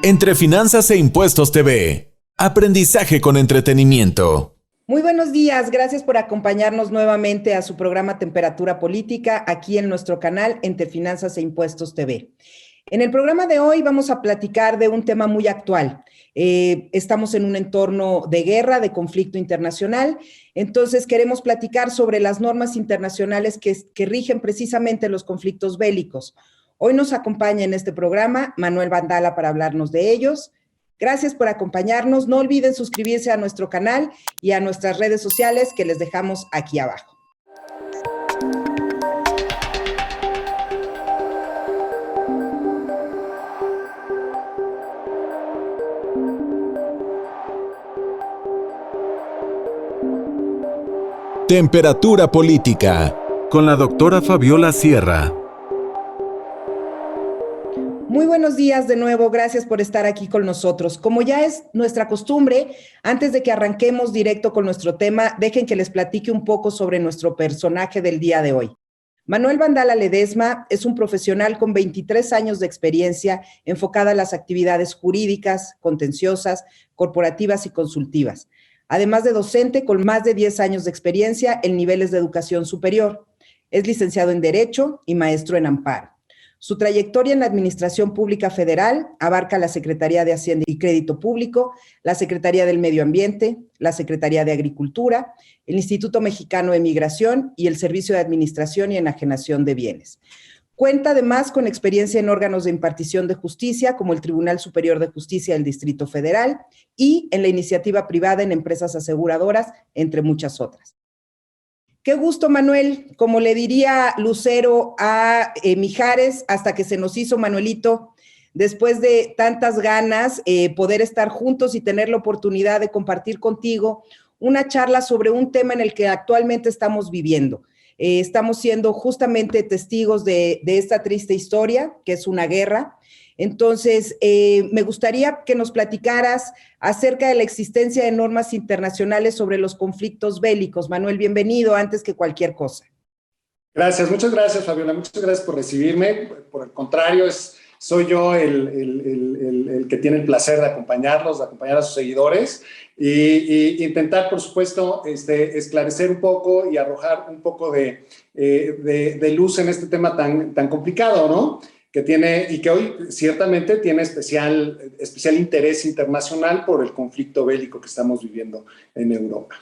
Entre Finanzas e Impuestos TV. Aprendizaje con entretenimiento. Muy buenos días, gracias por acompañarnos nuevamente a su programa Temperatura Política aquí en nuestro canal Entre Finanzas e Impuestos TV. En el programa de hoy vamos a platicar de un tema muy actual. Estamos en un entorno de guerra, de conflicto internacional, entonces queremos platicar sobre las normas internacionales que rigen precisamente los conflictos bélicos. Hoy nos acompaña en este programa Manuel Vandala para hablarnos de ellos. Gracias por acompañarnos. No olviden suscribirse a nuestro canal y a nuestras redes sociales que les dejamos aquí abajo. Temperatura Política, con la doctora Fabiola Sierra. Muy buenos días de nuevo, gracias por estar aquí con nosotros. Como ya es nuestra costumbre, antes de que arranquemos directo con nuestro tema, dejen que les platique un poco sobre nuestro personaje del día de hoy. Manuel Vandala Ledesma es un profesional con 23 años de experiencia enfocada a las actividades jurídicas, contenciosas, corporativas y consultivas, además de docente con más de 10 años de experiencia en niveles de educación superior. Es licenciado en Derecho y maestro en Amparo. Su trayectoria en la Administración Pública Federal abarca la Secretaría de Hacienda y Crédito Público, la Secretaría del Medio Ambiente, la Secretaría de Agricultura, el Instituto Mexicano de Migración y el Servicio de Administración y Enajenación de Bienes. Cuenta además con experiencia en órganos de impartición de justicia como el Tribunal Superior de Justicia del Distrito Federal y en la iniciativa privada en empresas aseguradoras, entre muchas otras. Qué gusto, Manuel, como le diría Lucero a Mijares, hasta que se nos hizo Manuelito, después de tantas ganas, poder estar juntos y tener la oportunidad de compartir contigo una charla sobre un tema en el que actualmente estamos viviendo. Estamos siendo justamente testigos de esta triste historia, que es una guerra. Entonces, me gustaría que nos platicaras acerca de la existencia de normas internacionales sobre los conflictos bélicos. Manuel, bienvenido antes que cualquier cosa. Gracias, muchas gracias, Fabiola. Muchas gracias por recibirme. Por el contrario, soy yo el que tiene el placer de acompañarlos, de acompañar a sus seguidores y intentar, por supuesto, esclarecer un poco y arrojar un poco de luz en este tema tan complicado, ¿no? Que tiene y que hoy ciertamente tiene especial interés internacional por el conflicto bélico que estamos viviendo en Europa.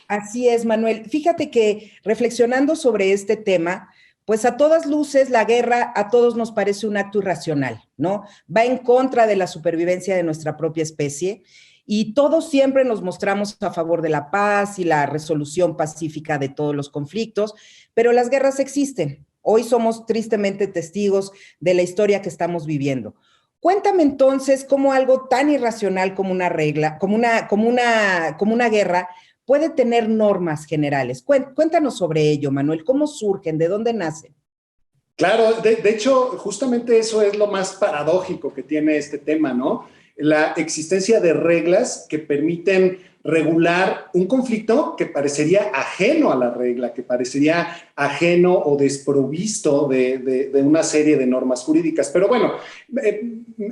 Así es, Manuel. Fíjate que reflexionando sobre este tema, pues a todas luces la guerra a todos nos parece un acto irracional, ¿no? Va en contra de la supervivencia de nuestra propia especie y todos siempre nos mostramos a favor de la paz y la resolución pacífica de todos los conflictos, pero las guerras existen. Hoy somos tristemente testigos de la historia que estamos viviendo. Cuéntame entonces cómo algo tan irracional como una regla, como una guerra, puede tener normas generales. Cuéntanos sobre ello, Manuel. ¿Cómo surgen? ¿De dónde nacen? Claro, de hecho, justamente eso es lo más paradójico que tiene este tema, ¿no? La existencia de reglas que permiten regular un conflicto que parecería ajeno a la regla, que parecería ajeno o desprovisto de una serie de normas jurídicas. Pero bueno,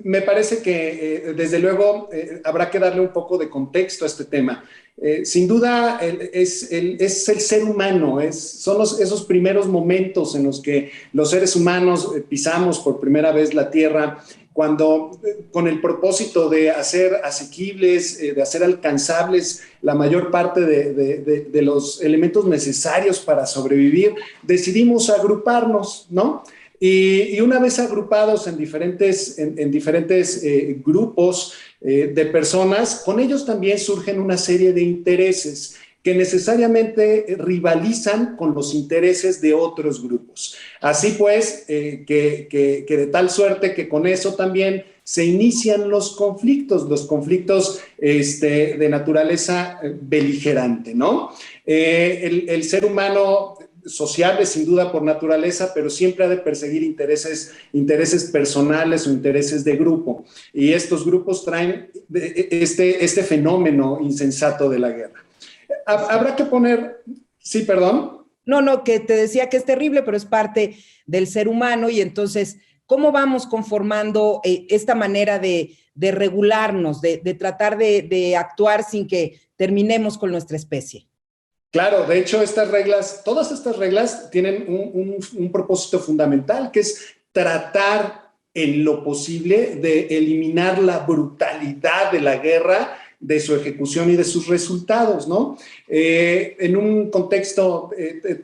me parece que desde luego habrá que darle un poco de contexto a este tema. Sin duda es el ser humano, son esos primeros momentos en los que los seres humanos pisamos por primera vez la tierra, cuando con el propósito de hacer asequibles, de hacer alcanzables la mayor parte de los elementos necesarios para sobrevivir, decidimos agruparnos, ¿no? Y una vez agrupados en diferentes grupos de personas, con ellos también surgen una serie de intereses que necesariamente rivalizan con los intereses de otros grupos. Así pues, que de tal suerte que con eso también se inician los conflictos de naturaleza beligerante, ¿no? El ser humano sociable, sin duda por naturaleza, pero siempre ha de perseguir intereses personales o intereses de grupo. Y estos grupos traen este fenómeno insensato de la guerra. Habrá que poner... Sí, perdón. No, que te decía que es terrible, pero es parte del ser humano y entonces ¿Cómo vamos conformando esta manera de regularnos, de tratar de actuar sin que terminemos con nuestra especie? Claro, de hecho, todas estas reglas tienen un propósito fundamental, que es tratar en lo posible de eliminar la brutalidad de la guerra, de su ejecución y de sus resultados, ¿no? En un contexto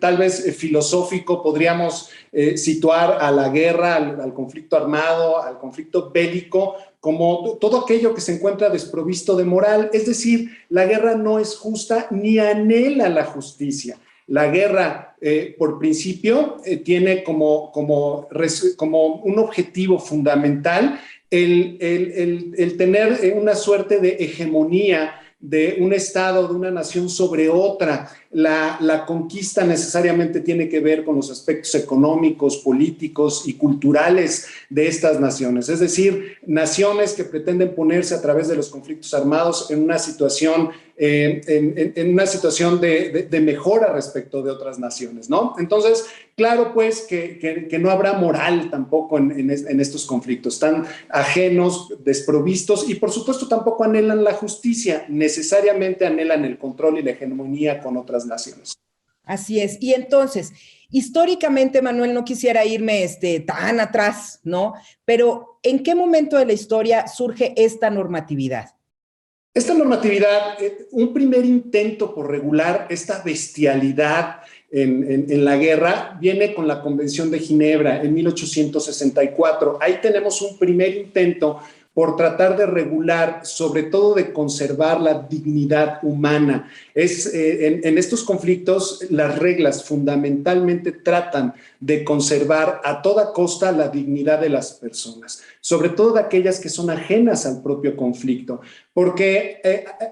tal vez filosófico podríamos situar a la guerra, al conflicto armado, al conflicto bélico, como todo aquello que se encuentra desprovisto de moral. Es decir, la guerra no es justa ni anhela la justicia. La guerra, por principio, tiene como un objetivo fundamental el tener una suerte de hegemonía de un Estado, de una nación sobre otra. La conquista necesariamente tiene que ver con los aspectos económicos, políticos y culturales de estas naciones. Es decir, naciones que pretenden ponerse a través de los conflictos armados en una situación, en una situación de mejora respecto de otras naciones, ¿no? Entonces, claro, pues, que no habrá moral tampoco en estos conflictos. Están ajenos, desprovistos y, por supuesto, tampoco anhelan la justicia. Necesariamente anhelan el control y la hegemonía con otras naciones. Así es. Y entonces, históricamente, Manuel, no quisiera irme tan atrás, ¿no? Pero ¿en qué momento de la historia surge esta normatividad? Esta normatividad, un primer intento por regular esta bestialidad en la guerra, viene con la Convención de Ginebra en 1864. Ahí tenemos un primer intento por tratar de regular, sobre todo de conservar la dignidad humana. En estos conflictos, las reglas fundamentalmente tratan de conservar a toda costa la dignidad de las personas, sobre todo de aquellas que son ajenas al propio conflicto, porque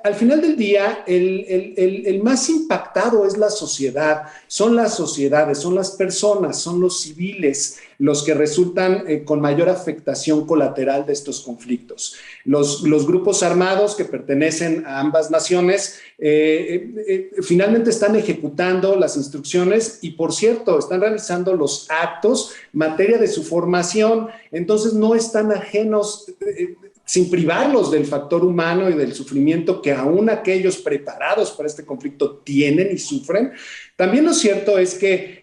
al final del día el más impactado es la sociedad, son las sociedades, son las personas, son los civiles los que resultan con mayor afectación colateral de estos conflictos. Los grupos armados que pertenecen a ambas naciones finalmente están ejecutando las instrucciones y, por cierto, están realizando los actos materia de su formación, entonces no están ajenos, sin privarlos del factor humano y del sufrimiento que aún aquellos preparados para este conflicto tienen y sufren. También lo cierto es que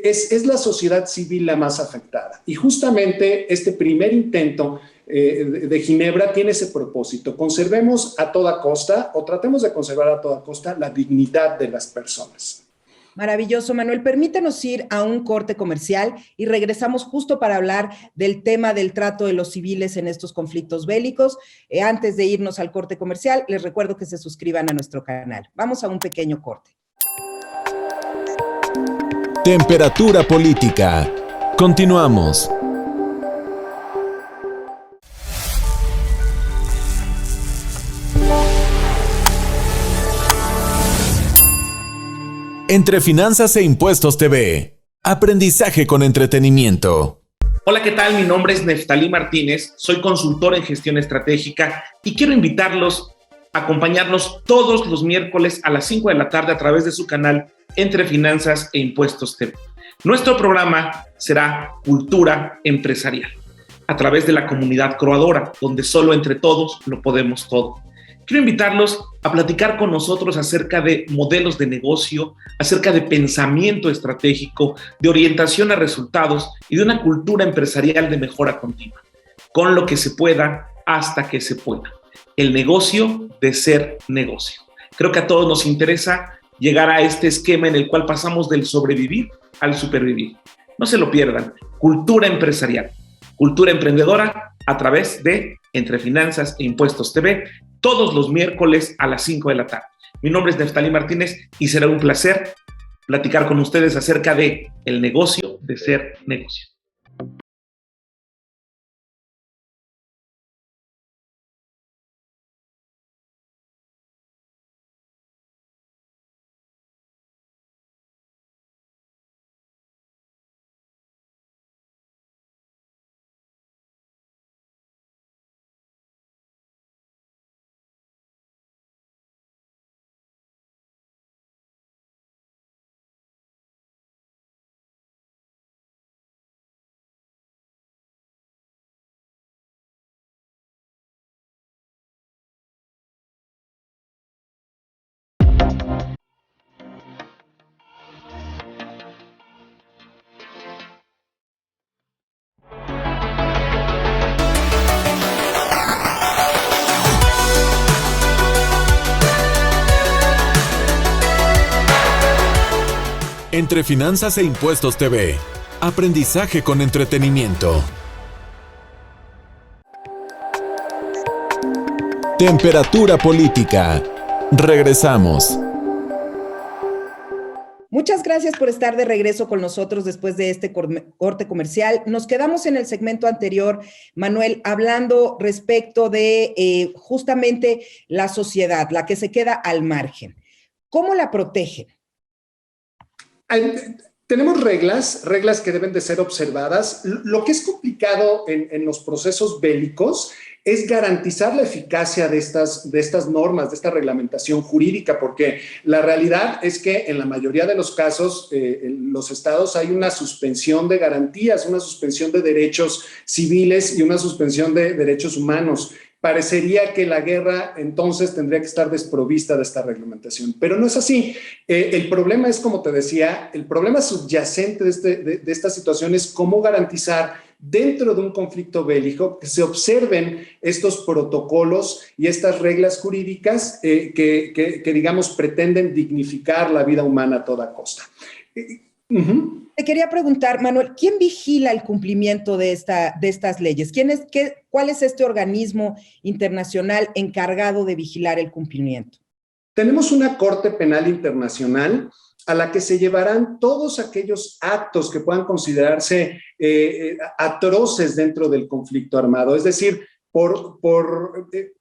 es la sociedad civil la más afectada. Y justamente este primer intento de Ginebra tiene ese propósito. Conservemos a toda costa o tratemos de conservar a toda costa la dignidad de las personas. Maravilloso, Manuel. Permítanos ir a un corte comercial y regresamos justo para hablar del tema del trato de los civiles en estos conflictos bélicos. Antes de irnos al corte comercial, les recuerdo que se suscriban a nuestro canal. Vamos a un pequeño corte. Temperatura política. Continuamos. Entre Finanzas e Impuestos TV. Aprendizaje con entretenimiento. Hola, ¿qué tal? Mi nombre es Neftalí Martínez, soy consultor en gestión estratégica y quiero invitarlos a acompañarnos todos los miércoles a las 5 de la tarde a través de su canal Entre Finanzas e Impuestos TV. Nuestro programa será Cultura Empresarial, a través de la comunidad croadora, donde solo entre todos lo podemos todo. Quiero invitarlos a platicar con nosotros acerca de modelos de negocio, acerca de pensamiento estratégico, de orientación a resultados y de una cultura empresarial de mejora continua. Con lo que se pueda, hasta que se pueda. El negocio de ser negocio. Creo que a todos nos interesa llegar a este esquema en el cual pasamos del sobrevivir al supervivir. No se lo pierdan. Cultura empresarial, cultura emprendedora a través de Entre Finanzas e Impuestos TV, todos los miércoles a las 5 de la tarde. Mi nombre es Neftalí Martínez y será un placer platicar con ustedes acerca de el negocio de ser negocio. Entre Finanzas e Impuestos TV. Aprendizaje con entretenimiento. Temperatura política. Regresamos. Muchas gracias por estar de regreso con nosotros después de este corte comercial. Nos quedamos en el segmento anterior, Manuel, hablando respecto de justamente la sociedad, la que se queda al margen. ¿Cómo la protegen? Tenemos reglas que deben de ser observadas. Lo que es complicado en los procesos bélicos es garantizar la eficacia de estas normas, de esta reglamentación jurídica, porque la realidad es que en la mayoría de los casos, en los estados hay una suspensión de garantías, una suspensión de derechos civiles y una suspensión de derechos humanos. Parecería que la guerra entonces tendría que estar desprovista de esta reglamentación, pero no es así. El problema es, como te decía, el problema subyacente de esta situación es cómo garantizar dentro de un conflicto bélico que se observen estos protocolos y estas reglas jurídicas que digamos, pretenden dignificar la vida humana a toda costa. Te quería preguntar, Manuel, ¿quién vigila el cumplimiento de estas leyes? ¿Cuál es este organismo internacional encargado de vigilar el cumplimiento? Tenemos una Corte Penal Internacional a la que se llevarán todos aquellos actos que puedan considerarse atroces dentro del conflicto armado. Es decir, por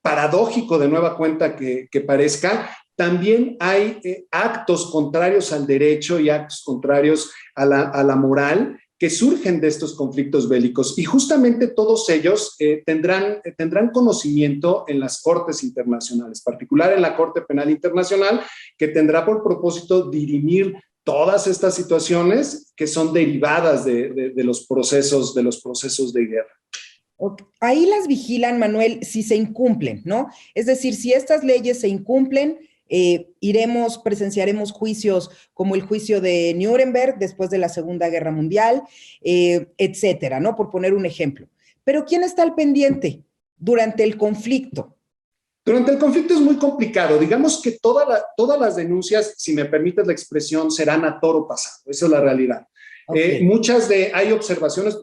paradójico de nueva cuenta que parezca, también hay actos contrarios al derecho y actos contrarios a la moral que surgen de estos conflictos bélicos. Y justamente todos ellos tendrán conocimiento en las cortes internacionales, en particular en la Corte Penal Internacional, que tendrá por propósito dirimir todas estas situaciones que son derivadas de los procesos de guerra. Ahí las vigilan, Manuel, si se incumplen, ¿no? Es decir, si estas leyes se incumplen, presenciaremos juicios como el juicio de Nuremberg después de la Segunda Guerra Mundial, etcétera, ¿no? Por poner un ejemplo. Pero ¿quién está al pendiente durante el conflicto? Durante el conflicto es muy complicado. Digamos que todas las denuncias, si me permites la expresión, serán a toro pasado. Esa es la realidad. Okay. Hay observadores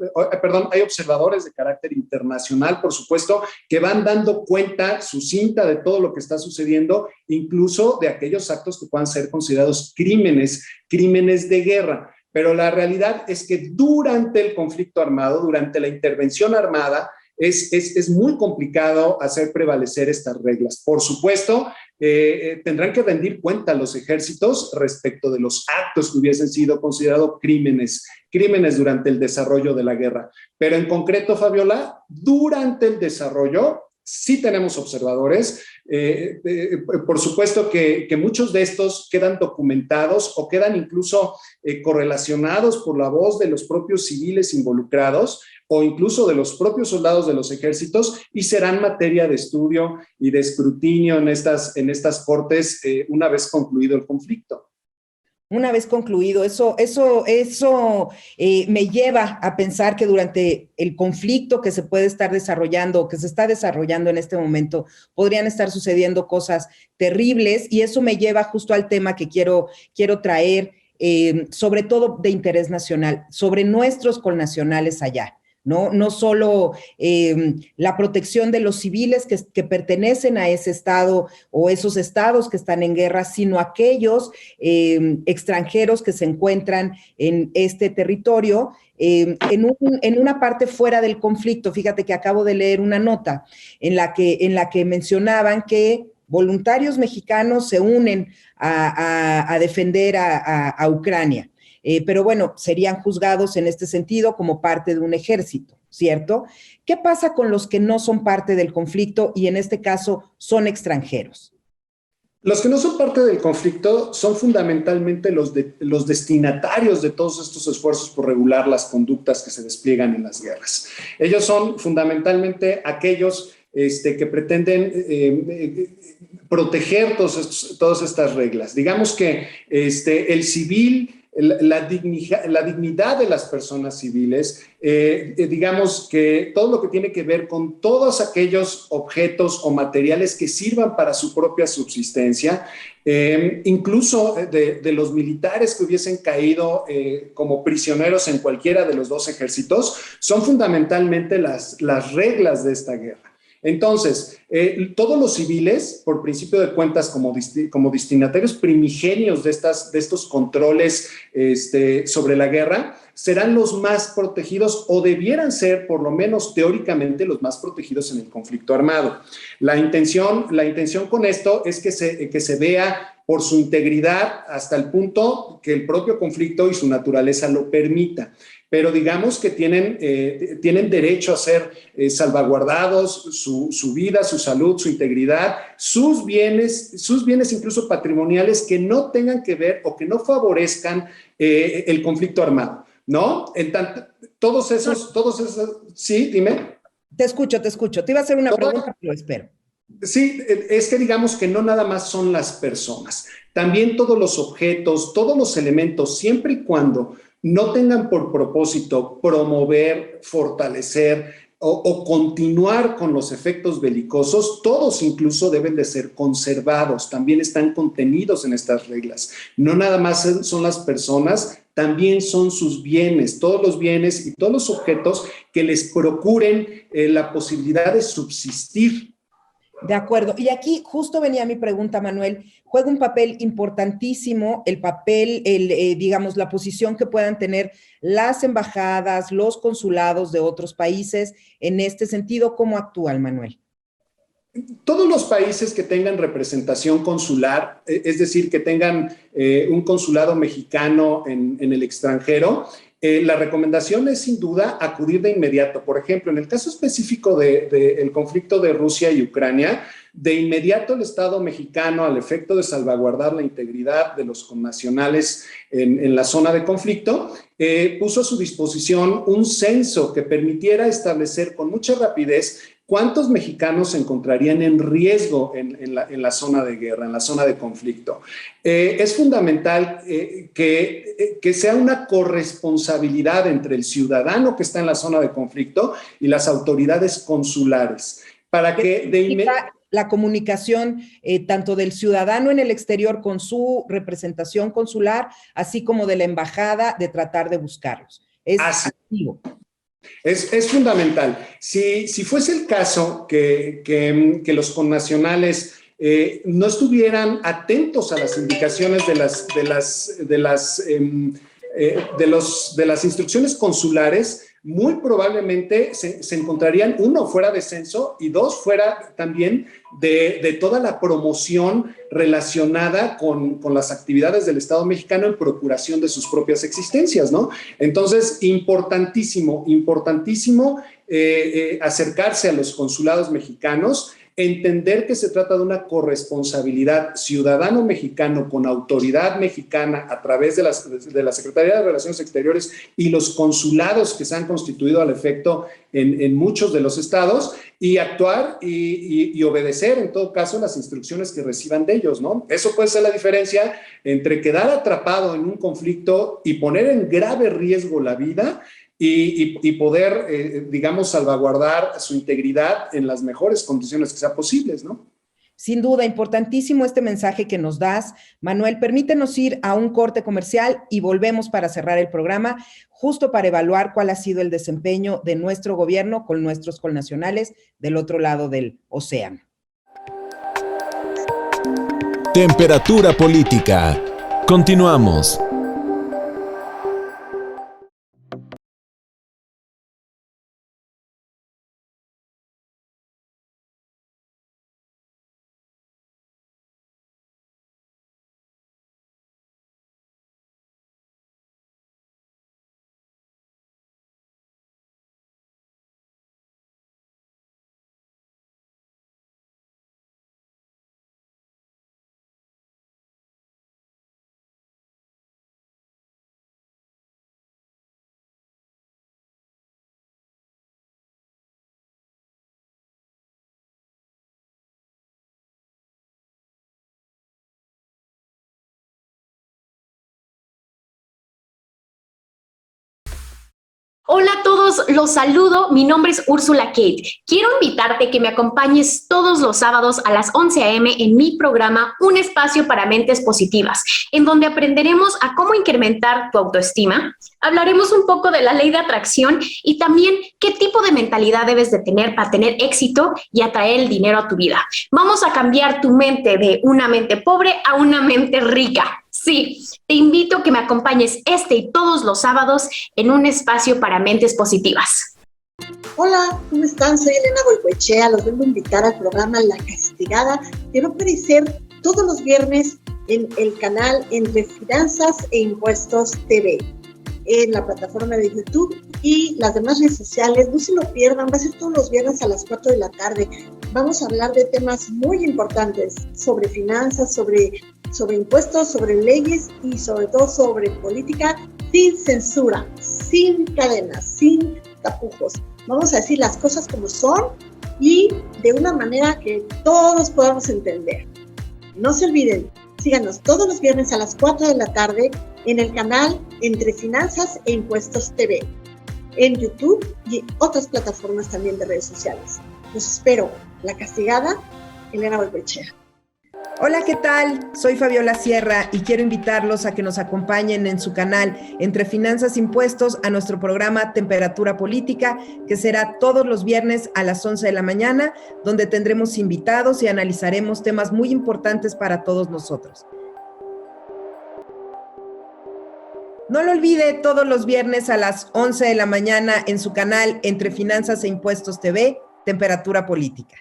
de carácter internacional, por supuesto, que van dando cuenta sucinta de todo lo que está sucediendo, incluso de aquellos actos que puedan ser considerados crímenes de guerra. Pero la realidad es que durante el conflicto armado, durante la intervención armada, es muy complicado hacer prevalecer estas reglas. Por supuesto, tendrán que rendir cuenta los ejércitos respecto de los actos que hubiesen sido considerados crímenes durante el desarrollo de la guerra. Pero en concreto, Fabiola, durante el desarrollo sí tenemos observadores. Por supuesto que muchos de estos quedan documentados o quedan incluso correlacionados por la voz de los propios civiles involucrados o incluso de los propios soldados de los ejércitos y serán materia de estudio y de escrutinio en estas cortes una vez concluido el conflicto. Una vez concluido, eso me lleva a pensar que durante el conflicto que se puede estar desarrollando o que se está desarrollando en este momento, podrían estar sucediendo cosas terribles y eso me lleva justo al tema que quiero traer, sobre todo de interés nacional, sobre nuestros connacionales allá. No solo la protección de los civiles que pertenecen a ese estado o esos estados que están en guerra, sino aquellos extranjeros que se encuentran en este territorio en una parte fuera del conflicto. Fíjate que acabo de leer una nota en la que mencionaban que voluntarios mexicanos se unen a defender a Ucrania. Pero bueno, serían juzgados en este sentido como parte de un ejército, ¿cierto? ¿Qué pasa con los que no son parte del conflicto y en este caso son extranjeros? Los que no son parte del conflicto son fundamentalmente los destinatarios de todos estos esfuerzos por regular las conductas que se despliegan en las guerras. Ellos son fundamentalmente aquellos que pretenden proteger todas estas reglas. Digamos que el civil la dignidad de las personas civiles, digamos que todo lo que tiene que ver con todos aquellos objetos o materiales que sirvan para su propia subsistencia, incluso de los militares que hubiesen caído como prisioneros en cualquiera de los dos ejércitos, son fundamentalmente las reglas de esta guerra. Entonces, todos los civiles, por principio de cuentas, como destinatarios primigenios de estos controles sobre la guerra, serán los más protegidos o debieran ser, por lo menos teóricamente, los más protegidos en el conflicto armado. La intención con esto es que se vea por su integridad hasta el punto que el propio conflicto y su naturaleza lo permita. Pero digamos que tienen derecho a ser salvaguardados, su vida, su salud, su integridad, sus bienes incluso patrimoniales que no tengan que ver o que no favorezcan el conflicto armado, ¿no? En tanto, todos esos, sí, dime. Te escucho. Te iba a hacer una pregunta, pero espero. Sí, es que digamos que no nada más son las personas, también todos los objetos, todos los elementos, siempre y cuando no tengan por propósito promover, fortalecer o continuar con los efectos belicosos, todos incluso deben de ser conservados, también están contenidos en estas reglas. No nada más son las personas, también son sus bienes, todos los bienes y todos los objetos que les procuren la posibilidad de subsistir. De acuerdo. Y aquí justo venía mi pregunta, Manuel. Juega un papel importantísimo el papel, digamos, la posición que puedan tener las embajadas, los consulados de otros países en este sentido. ¿Cómo actúan, Manuel? Todos los países que tengan representación consular, es decir, que tengan un consulado mexicano en el extranjero, la recomendación es sin duda acudir de inmediato. Por ejemplo, en el caso específico del conflicto de Rusia y Ucrania, de inmediato el Estado mexicano, al efecto de salvaguardar la integridad de los connacionales en la zona de conflicto, puso a su disposición un censo que permitiera establecer con mucha rapidez ¿cuántos mexicanos se encontrarían en riesgo en la zona de guerra, en la zona de conflicto? Es fundamental que sea una corresponsabilidad entre el ciudadano que está en la zona de conflicto y las autoridades consulares, para que de inmediato la comunicación tanto del ciudadano en el exterior con su representación consular, así como de la embajada, de tratar de buscarlos. Es activo. Es fundamental. Si fuese el caso que los connacionales no estuvieran atentos a las indicaciones de las instrucciones consulares, muy probablemente se encontrarían, uno, fuera de censo y dos, fuera también de toda la promoción relacionada con las actividades del Estado mexicano en procuración de sus propias existencias, ¿no? Entonces, importantísimo acercarse a los consulados mexicanos, entender que se trata de una corresponsabilidad ciudadano mexicano con autoridad mexicana a través de la Secretaría de Relaciones Exteriores y los consulados que se han constituido al efecto en muchos de los estados, y actuar y obedecer en todo caso las instrucciones que reciban de ellos, ¿no? Eso puede ser la diferencia entre quedar atrapado en un conflicto y poner en grave riesgo la vida y poder, digamos, salvaguardar su integridad en las mejores condiciones que sean posibles, ¿no? Sin duda, importantísimo este mensaje que nos das. Manuel, permítenos ir a un corte comercial y volvemos para cerrar el programa, justo para evaluar cuál ha sido el desempeño de nuestro gobierno con nuestros connacionales del otro lado del océano. Temperatura política. Continuamos. Hola a todos, los saludo, mi nombre es Úrsula Kate. Quiero invitarte que me acompañes todos los sábados a las 11 a.m. en mi programa Un Espacio para Mentes Positivas, en donde aprenderemos a cómo incrementar tu autoestima, hablaremos un poco de la ley de atracción y también qué tipo de mentalidad debes de tener para tener éxito y atraer el dinero a tu vida. Vamos a cambiar tu mente de una mente pobre a una mente rica. Sí, te invito a que me acompañes este y todos los sábados en Un Espacio para Mentes Positivas. Hola, ¿cómo están? Soy Elena Goicoechea, los vengo a invitar al programa La Castigada, que va a aparecer todos los viernes en el canal Entre Finanzas e Impuestos TV, en la plataforma de YouTube y las demás redes sociales. No se lo pierdan, va a ser todos los viernes a las 4 de la tarde. Vamos a hablar de temas muy importantes sobre finanzas, sobre impuestos, sobre leyes y sobre todo sobre política, sin censura, sin cadenas, sin tapujos. Vamos a decir las cosas como son y de una manera que todos podamos entender. No se olviden, síganos todos los viernes a las 4 de la tarde en el canal Entre Finanzas e Impuestos TV, en YouTube y otras plataformas también de redes sociales. Los espero. La Castigada, Elena Goicoechea. Hola, ¿qué tal? Soy Fabiola Sierra y quiero invitarlos a que nos acompañen en su canal Entre Finanzas e Impuestos a nuestro programa Temperatura Política, que será todos los viernes a las 11 de la mañana, donde tendremos invitados y analizaremos temas muy importantes para todos nosotros. No lo olvide, todos los viernes a las 11 de la mañana en su canal Entre Finanzas e Impuestos TV, Temperatura Política.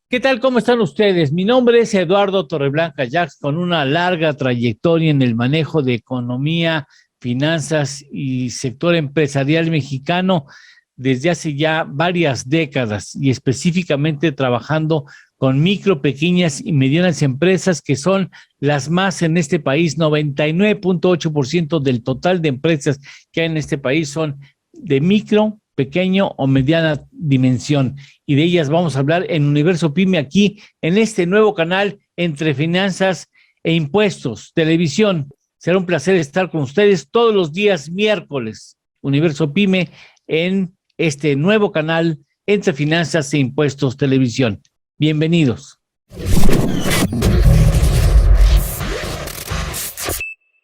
¿Qué tal? ¿Cómo están ustedes? Mi nombre es Eduardo Torreblanca Jax, con una larga trayectoria en el manejo de economía, finanzas y sector empresarial mexicano desde hace ya varias décadas y específicamente trabajando con micro, pequeñas y medianas empresas que son las más en este país. 99.8% del total de empresas que hay en este país son de micro, pequeño o mediana dimensión, y de ellas vamos a hablar en Universo Pyme, aquí en este nuevo canal Entre Finanzas e Impuestos Televisión. Será un placer estar con ustedes todos los días miércoles, Universo Pyme, en este nuevo canal Entre Finanzas e Impuestos Televisión. Bienvenidos.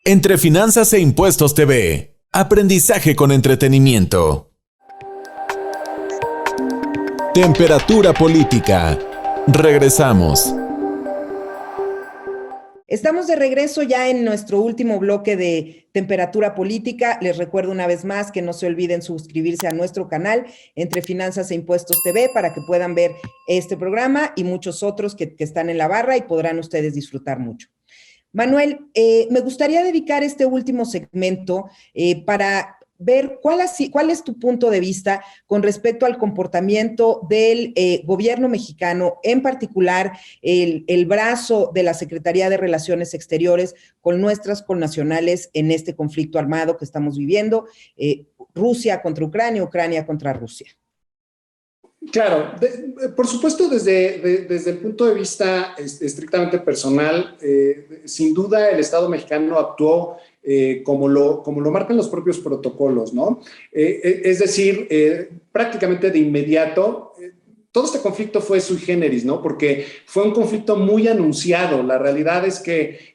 Entre Finanzas e Impuestos TV. Aprendizaje con entretenimiento. Temperatura Política. Regresamos. Estamos de regreso ya en nuestro último bloque de Temperatura Política. Les recuerdo una vez más que no se olviden suscribirse a nuestro canal Entre Finanzas e Impuestos TV para que puedan ver este programa y muchos otros que están en la barra y podrán ustedes disfrutar mucho. Manuel, me gustaría dedicar este último segmento para ver cuál es tu punto de vista con respecto al comportamiento del gobierno mexicano, en particular el brazo de la Secretaría de Relaciones Exteriores con nuestras connacionales en este conflicto armado que estamos viviendo, Rusia contra Ucrania, Ucrania contra Rusia. Claro, por supuesto, desde el punto de vista estrictamente personal, sin duda el Estado mexicano actuó como lo marcan los propios protocolos, ¿no? Es decir, prácticamente de inmediato, todo este conflicto fue sui generis, ¿no? Porque fue un conflicto muy anunciado. La realidad es que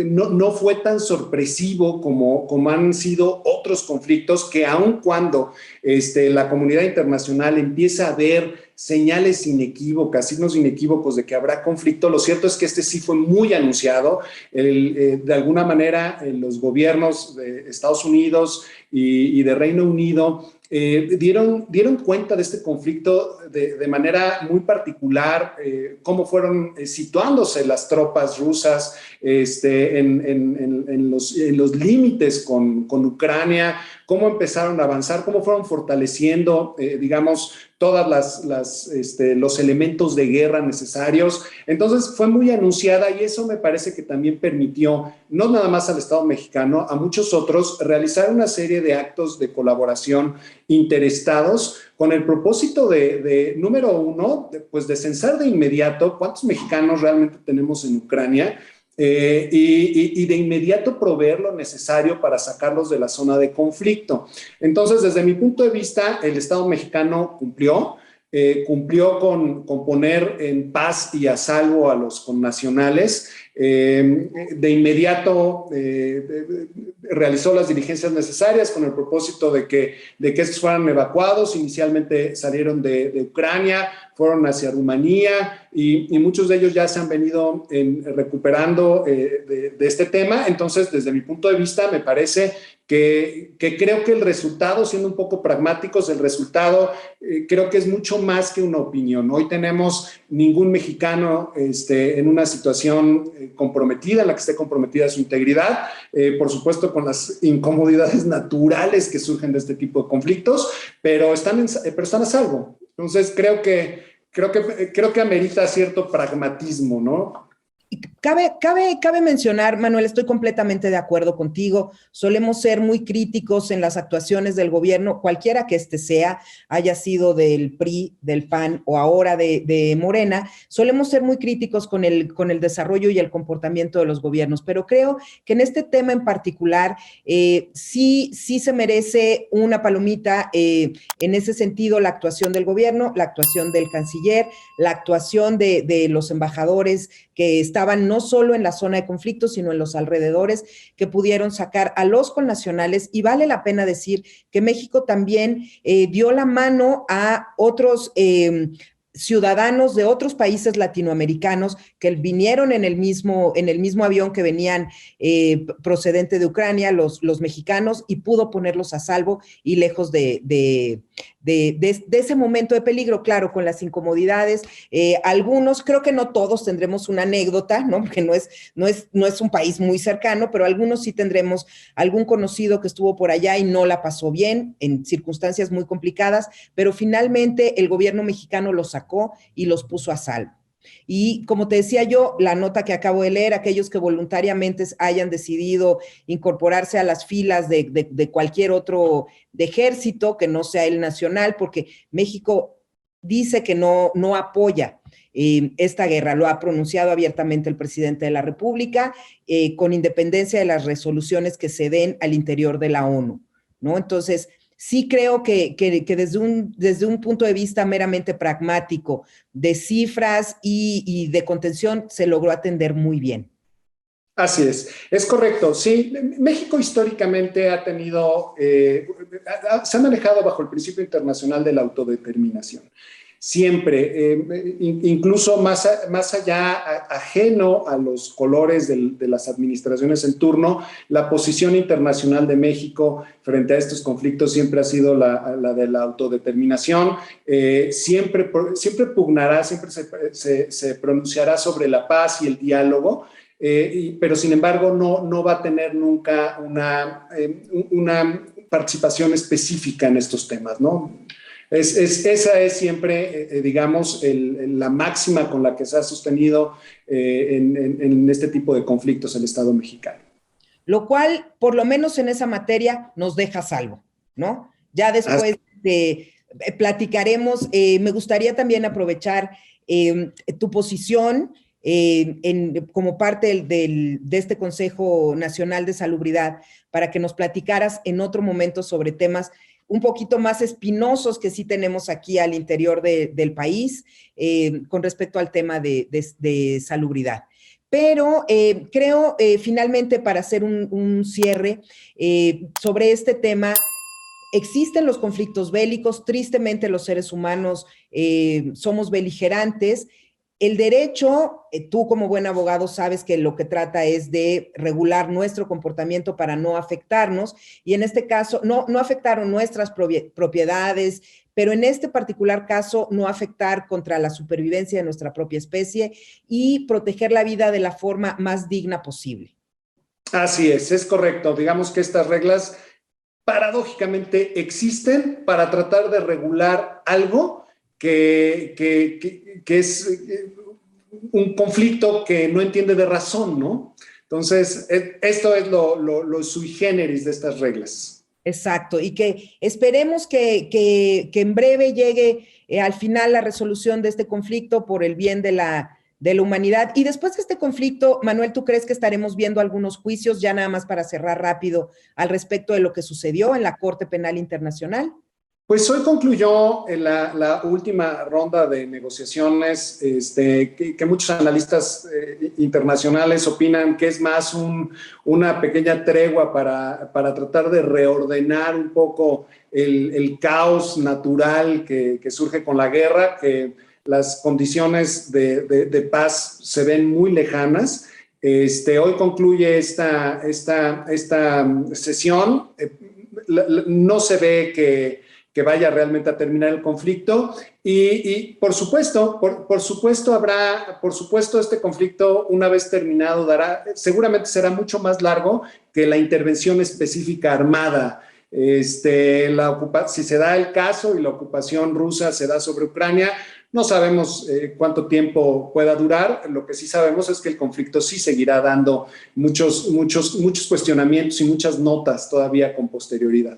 no fue tan sorpresivo como han sido otros conflictos que aun cuando la comunidad internacional empieza a ver señales inequívocas, signos inequívocos de que habrá conflicto, lo cierto es que sí fue muy anunciado. De alguna manera, los gobiernos de Estados Unidos y de Reino Unido dieron cuenta de este conflicto de manera muy particular, cómo fueron situándose las tropas rusas en los límites con Ucrania, cómo empezaron a avanzar, cómo fueron fortaleciendo, digamos, todas los elementos de guerra necesarios. Entonces fue muy anunciada y eso me parece que también permitió, no nada más al Estado mexicano, a muchos otros, realizar una serie de actos de colaboración interestados con el propósito número uno, de censar de inmediato cuántos mexicanos realmente tenemos en Ucrania y de inmediato proveer lo necesario para sacarlos de la zona de conflicto. Entonces, desde mi punto de vista, el Estado mexicano cumplió con poner en paz y a salvo a los connacionales. De inmediato realizó las diligencias necesarias con el propósito de que estos fueran evacuados. Inicialmente salieron de Ucrania, fueron hacia Rumanía y muchos de ellos ya se han venido recuperando de este tema. Entonces, desde mi punto de vista, me parece que creo que el resultado, siendo un poco pragmáticos, el resultado creo que es mucho más que una opinión. Hoy tenemos ningún mexicano en una situación comprometida, en la que esté comprometida su integridad, por supuesto con las incomodidades naturales que surgen de este tipo de conflictos, pero están a salvo. Entonces creo que amerita cierto pragmatismo, ¿no? Cabe mencionar, Manuel, estoy completamente de acuerdo contigo. Solemos ser muy críticos en las actuaciones del gobierno, cualquiera que sea, haya sido del PRI, del PAN o ahora de Morena. Solemos ser muy críticos con el desarrollo y el comportamiento de los gobiernos, pero creo que en este tema en particular sí se merece una palomita en ese sentido, la actuación del gobierno, la actuación del canciller, la actuación de los embajadores que estaban no solo en la zona de conflicto, sino en los alrededores, que pudieron sacar a los connacionales. Y vale la pena decir que México también dio la mano a otros ciudadanos de otros países latinoamericanos que vinieron en el mismo avión que venían procedente de Ucrania, los mexicanos, y pudo ponerlos a salvo y lejos de ese momento de peligro, claro, con las incomodidades. Algunos, creo que no todos tendremos una anécdota, ¿no? Porque no es un país muy cercano, pero algunos sí tendremos algún conocido que estuvo por allá y no la pasó bien, en circunstancias muy complicadas, pero finalmente el gobierno mexicano los sacó y los puso a salvo. Y como te decía yo, la nota que acabo de leer, aquellos que voluntariamente hayan decidido incorporarse a las filas de cualquier otro ejército que no sea el nacional, porque México dice que no apoya esta guerra, lo ha pronunciado abiertamente el presidente de la República, con independencia de las resoluciones que se den al interior de la ONU, ¿no? Entonces, sí creo que desde un punto de vista meramente pragmático, de cifras y de contención, se logró atender muy bien. Así es correcto. Sí, México históricamente ha tenido, se ha manejado bajo el principio internacional de la autodeterminación. Siempre, incluso más allá, ajeno a los colores de las administraciones en turno, la posición internacional de México frente a estos conflictos siempre ha sido la de la autodeterminación. Siempre pugnará, siempre se pronunciará sobre la paz y el diálogo. Pero sin embargo no va a tener nunca una participación específica en estos temas, ¿no? Esa es siempre, digamos, la máxima con la que se ha sostenido en este tipo de conflictos el Estado mexicano. Lo cual, por lo menos en esa materia, nos deja salvo, ¿no? Ya después platicaremos. Me gustaría también aprovechar tu posición como parte de este Consejo Nacional de Salubridad para que nos platicaras en otro momento sobre temas un poquito más espinosos que sí tenemos aquí al interior del país con respecto al tema de salubridad. Pero creo, finalmente, para hacer un cierre sobre este tema, existen los conflictos bélicos, tristemente los seres humanos somos beligerantes. El derecho, tú como buen abogado sabes que lo que trata es de regular nuestro comportamiento para no afectarnos, y en este caso no afectar nuestras propiedades, pero en este particular caso no afectar contra la supervivencia de nuestra propia especie y proteger la vida de la forma más digna posible. Así es correcto. Digamos que estas reglas paradójicamente existen para tratar de regular algo que es un conflicto que no entiende de razón, ¿no? Entonces, esto es lo sui generis de estas reglas. Exacto, y que esperemos que en breve llegue al final la resolución de este conflicto por el bien de la de la humanidad. Y después de este conflicto, Manuel, ¿tú crees que estaremos viendo algunos juicios, ya nada más para cerrar rápido, al respecto de lo que sucedió en la Corte Penal Internacional? Pues hoy concluyó la última ronda de negociaciones, que muchos analistas internacionales opinan que es más una pequeña tregua para tratar de reordenar un poco el caos natural que surge con la guerra, que las condiciones de paz se ven muy lejanas. Hoy concluye esta sesión. No se ve que vaya realmente a terminar el conflicto y por supuesto este conflicto, una vez terminado, seguramente será mucho más largo que la intervención específica armada. Si se da el caso y la ocupación rusa se da sobre Ucrania, no sabemos cuánto tiempo pueda durar. Lo que sí sabemos es que el conflicto sí seguirá dando muchos cuestionamientos y muchas notas todavía con posterioridad.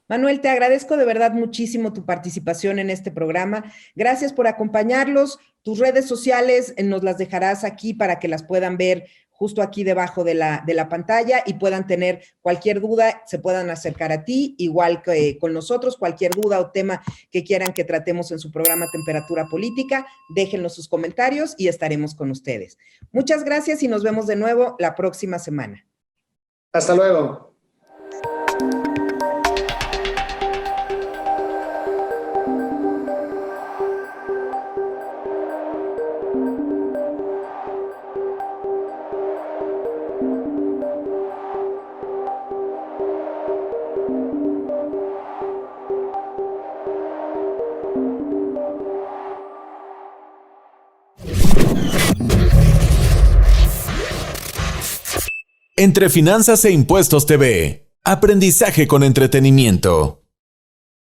Manuel, te agradezco de verdad muchísimo tu participación en este programa. Gracias por acompañarlos. Tus redes sociales nos las dejarás aquí para que las puedan ver justo aquí debajo de la pantalla y puedan tener cualquier duda, se puedan acercar a ti, igual que con nosotros, cualquier duda o tema que quieran que tratemos en su programa Temperatura Política, déjenlos sus comentarios y estaremos con ustedes. Muchas gracias y nos vemos de nuevo la próxima semana. Hasta luego. Entre Finanzas e Impuestos TV. Aprendizaje con entretenimiento.